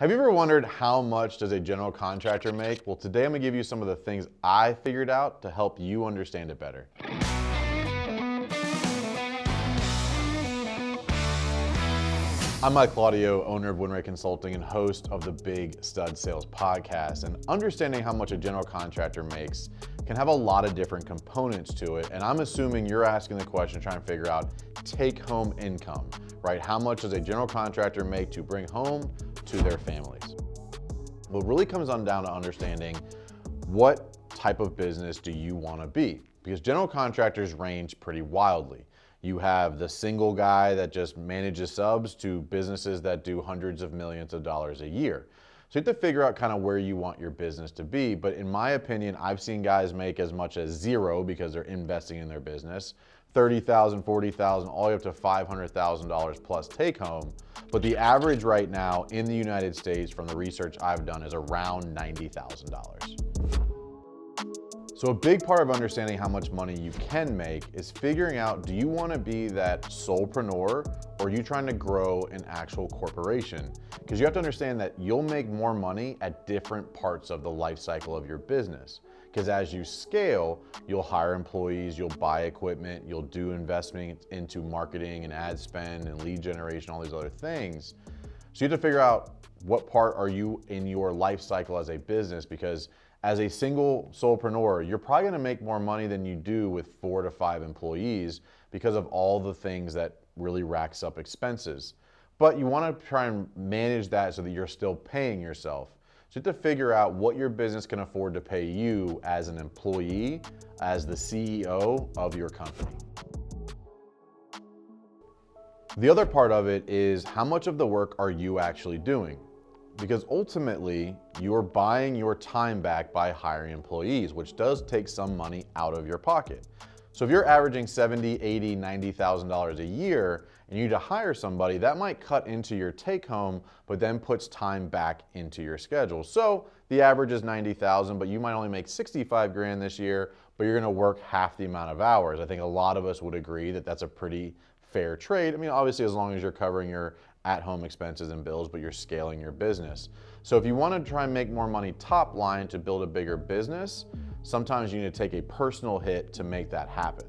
Have you ever wondered how much does a general contractor make? Well, today I'm gonna give you some of the things I figured out to help you understand it better. I'm Mike Claudio, owner of WinRate Consulting and host of the Big Stud Sales podcast. And understanding how much a general contractor makes can have a lot of different components to it. And I'm assuming you're asking the question, trying to figure out take-home income, right? How much does a general contractor make to bring home to their families? Well, it really comes on down to understanding what type of business do you want to be? Because general contractors range pretty wildly. You have the single guy that just manages subs to businesses that do hundreds of millions of dollars a year. So you have to figure out kind of where you want your business to be. But in my opinion, I've seen guys make as much as zero because they're investing in their business, $30,000, $40,000, all the way up to $500,000 plus take home. But the average right now in the United States from the research I've done is around $90,000. So a big part of understanding how much money you can make is figuring out, do you want to be that solopreneur or are you trying to grow an actual corporation? Because you have to understand that you'll make more money at different parts of the life cycle of your business. Because as you scale, you'll hire employees, you'll buy equipment, you'll do investment into marketing and ad spend and lead generation, all these other things. So you have to figure out what part are you in your life cycle as a business, because as a single solopreneur, you're probably gonna make more money than you do with 4 to 5 employees because of all the things that really racks up expenses. But you wanna try and manage that so that you're still paying yourself. So you have to figure out what your business can afford to pay you as an employee, as the CEO of your company. The other part of it is how much of the work are you actually doing? Because ultimately, you're buying your time back by hiring employees, which does take some money out of your pocket. So if you're averaging $70,000, $80,000, $90,000 a year and you need to hire somebody, that might cut into your take home, but then puts time back into your schedule. So the average is $90,000, but you might only make 65 grand this year, but you're gonna work half the amount of hours. I think a lot of us would agree that that's a pretty fair trade. I mean, obviously, as long as you're covering your at-home expenses and bills, but you're scaling your business. So if you want to try and make more money top line to build a bigger business, sometimes you need to take a personal hit to make that happen.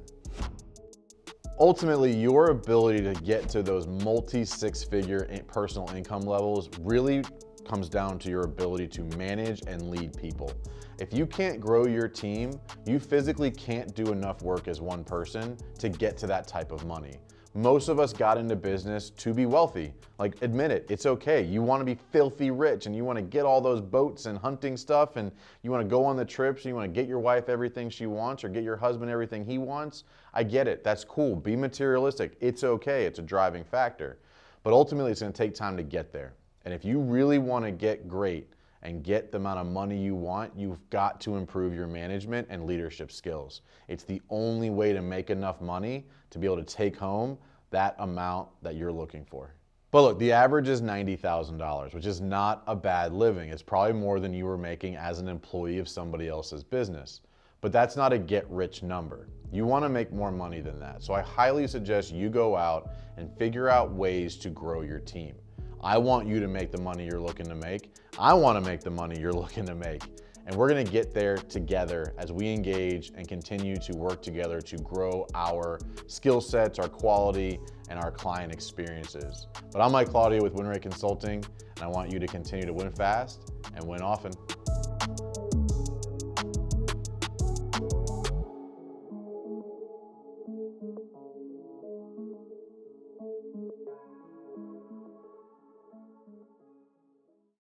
Ultimately, your ability to get to those multi-six-figure personal income levels really comes down to your ability to manage and lead people. If you can't grow your team, you physically can't do enough work as one person to get to that type of money. Most of us got into business to be wealthy. Like, admit it, it's okay. You want to be filthy rich and you want to get all those boats and hunting stuff and you want to go on the trips and you want to get your wife everything she wants or get your husband everything he wants. I get it. That's cool. Be materialistic. It's okay. It's a driving factor. But ultimately, it's going to take time to get there. And if you really want to get great and get the amount of money you want, you've got to improve your management and leadership skills. It's the only way to make enough money to be able to take home that amount that you're looking for. But look, the average is $90,000, which is not a bad living. It's probably more than you were making as an employee of somebody else's business. But that's not a get-rich number. You want to make more money than that. So I highly suggest you go out and figure out ways to grow your team. I want you to make the money you're looking to make. I want to make the money you're looking to make. And we're going to get there together as we engage and continue to work together to grow our skill sets, our quality, and our client experiences. But I'm Mike Claudio with WinRate Consulting, and I want you to continue to win fast and win often.